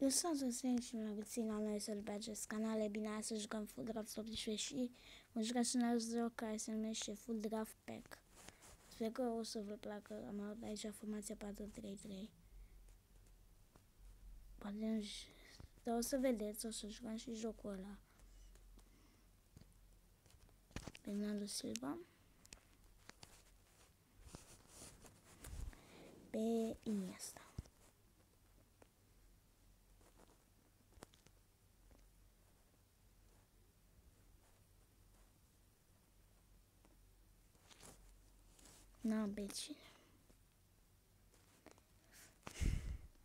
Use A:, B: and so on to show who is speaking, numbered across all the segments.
A: Lăsați să și la puțin la noi să-l pe acest canal. E bine să jucăm Full Draft 18 și mă jucați un alt joc care se numește Full Draft Pack. Sper că o să vă placă. Am avut aici formația 4-3-3. Poate dar o să vedeți, o să jucăm și jocul ăla. Bernardo Silva. Pe Iniesta. N-am pe cine.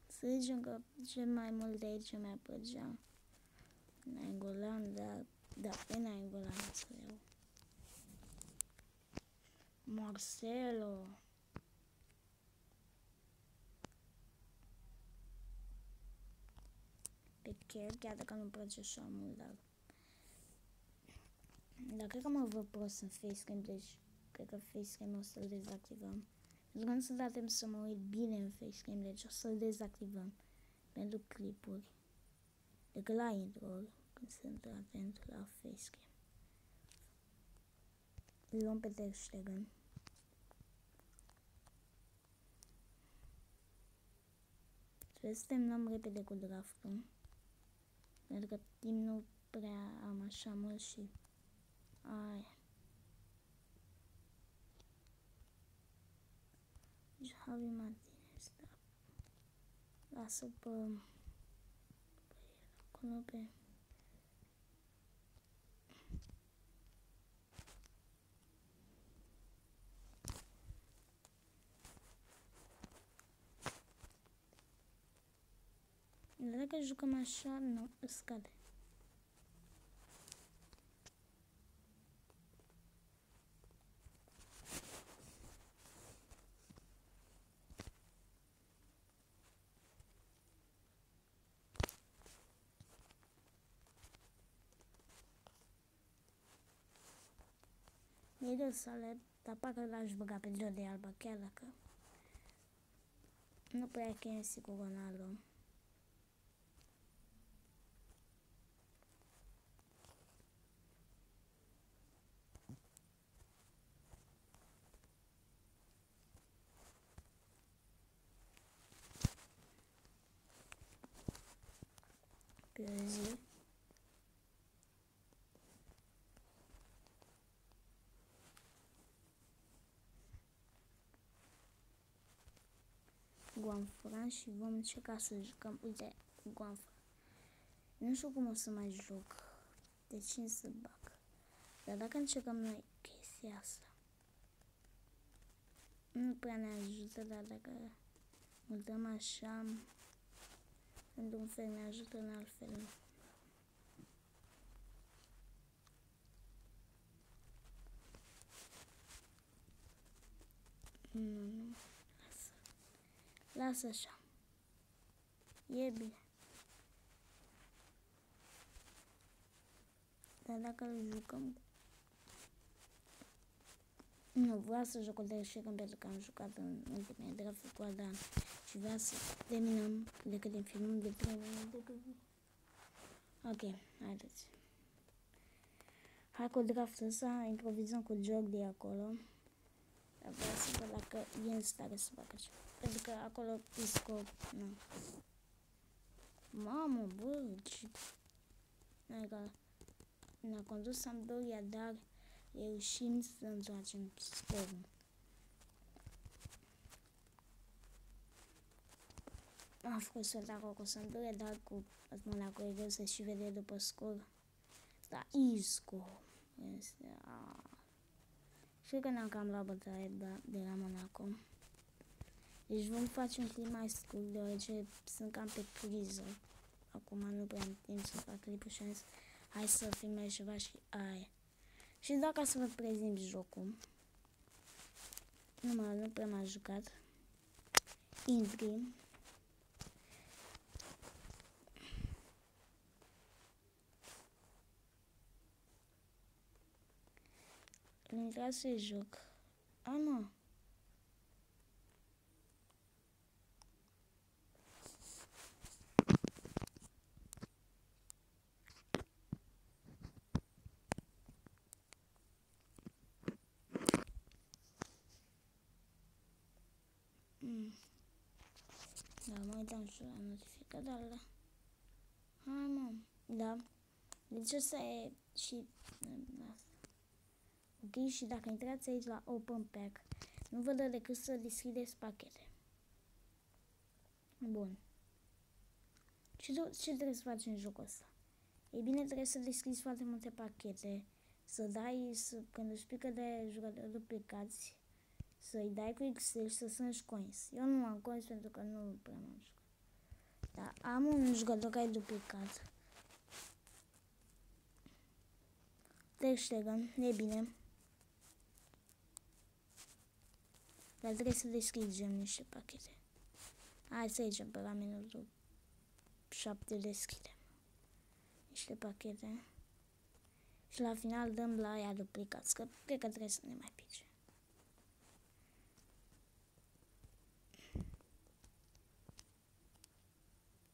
A: Să zicem că cel mai mult de aici mi-a plăcea Nainggolan, dar pe Nainggolan să iau. Marcelo. Pe chiar dacă nu-mi place așa mult, dar cred că mă văd prost în facecam, deci cred că facecam o să-l dezactivăm. Pentru că nu sunt atent să mă uit bine în facecam, deci o să-l dezactivăm pentru clipuri. Decât la intro, când sunt atent la facecam. Îl luăm pe Ter Stegen. Trebuie să terminăm repede cu draftul. Pentru că timp nu prea am așa mult și... Aia. Javi Martinez, da. Lasă pe... acolo pe... Dacă jucăm așa, nu, scade. E de sale, dar parcă l-aș băga pe Jordi Alba, chiar dacă nu prea e Kensi cu Ronaldo. Pe zi. Guanfran și vom încerca să jucăm, uite, cu Guanfran. Nu știu cum o să mai joc, de cine să bag. Dar dacă încercăm noi chestia asta, nu prea ne ajută, dar dacă îl dăm așa, într-un fel ne ajută, în alt fel nu. Nu. Lasă așa. E bine. Dar dacă îl jucăm... Nu, vreau să joc o Ter Stegen pentru că am jucat în ultimele drafturi cu Adrian. Și vreau să terminăm decât din filmul de 3 minute. Ok, haideți. Hai cu draftul ăsta, improvizăm cu Jordi acolo. Dar vreau să văd dacă e în stare să facă ceva. Pentru că acolo Isco, nu. Mamă, bă, ce... Adică ne-a condus Sampdoria, dar reușim să întoarcem scorul. Am făcut sort acolo cu Sampdoria, dar cu Monaco e greu să și vede după scor. Da, Isco. Este... Știu că ne-am cam luat bătaie de la Monaco. Deci vom face un clip mai scurt, deoarece sunt cam pe criză. Acum nu prea am timp să fac clipul și am zis, hai să filmez ceva și aia. Și dacă să vă prezint jocul, nu prea m-am jucat. Intri. Nu vreau să joc. Nu. Da, mă uitam și la notificat, dar la... Hai, mă. Da. Deci ăsta e și... Ok, și dacă intrați aici la Open Pack, nu vă dă decât să deschideți pachete. Bun. Ce trebuie să faci în jocul ăsta? Ei bine, trebuie să deschizi foarte multe pachete, când își pică de jucători duplicați, să-i dai cu Excel și să strângi coins. Eu nu am coins pentru că nu prea m-am jucat. Dar am un jucător care e duplicat. Ter e bine. Dar trebuie să deschidem niște pachete. Hai să zicem pe la minutul 7 deschidem niște pachete. Și la final dăm la aia duplicați, că cred că trebuie să ne mai pice.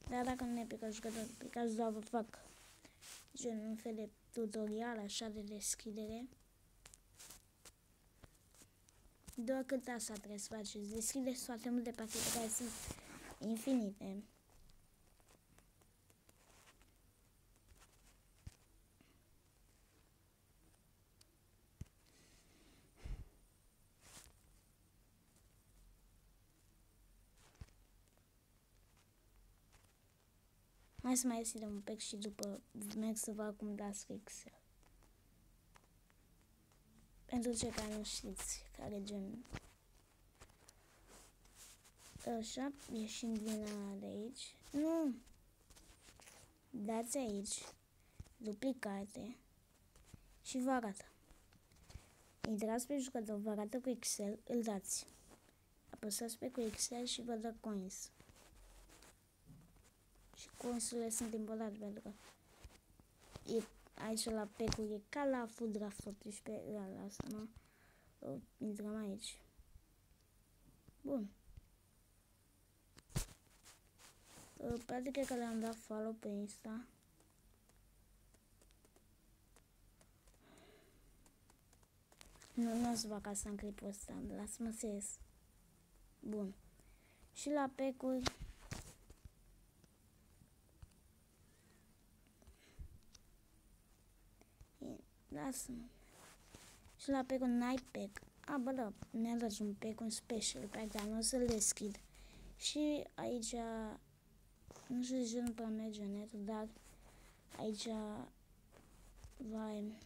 A: Dar dacă nu ne pică jucători duplicați, doar vă fac gen un fel de tutorial așa de deschidere. Doar cât asta trebuie să faceți. Deschideți foarte multe pachete care sunt infinite. Hai să mai deschidem un pack și după merg să văd cum dați cu Excel. Pentru cei care nu știți, care gen... Așa, ieșim din de aici. Nu! Dați aici, duplicate și vă arată. Intrați pe jucător, vă arată cu Excel, îl dați. Apăsați pe cu Excel și vă dă coins. Și coinsurile sunt importante pentru că e, aici la pack-uri e ca la Food Draft 18, la asta, nu? Intrăm aici. Bun. Poate cred că le-am dat follow pe Insta. Nu o să fac asta în clipul ăsta, lasă-mă să ies. Bun. Și la pack-uri lasă-mă. Și la pack-uri n-ai pack. Bă, da, mi-a dat un pack, un special pack, dar nu o să-l deschid. Și aici, nu știu de ce nu prea merge netul, dar aici vai.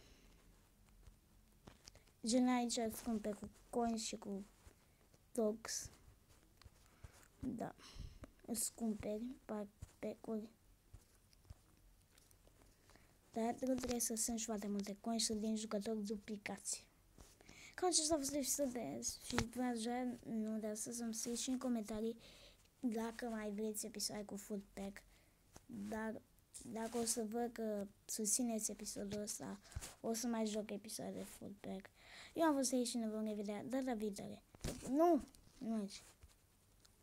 A: Gen aici îți cumperi cu coins și cu dogs. Da. Îți cumperi pack-uri. Dar trebuie să strângi foarte multe coins din jucători duplicați. Cam acesta a fost episodul de azi și nu de astăzi să-mi scrieți și în comentarii dacă mai vreți episoade cu Food Pack. Dar dacă o să văd că susțineți episodul ăsta, o să mai joc episoade de Food Pack. Eu am fost aici și ne vom revedea data viitoare. Nu aici.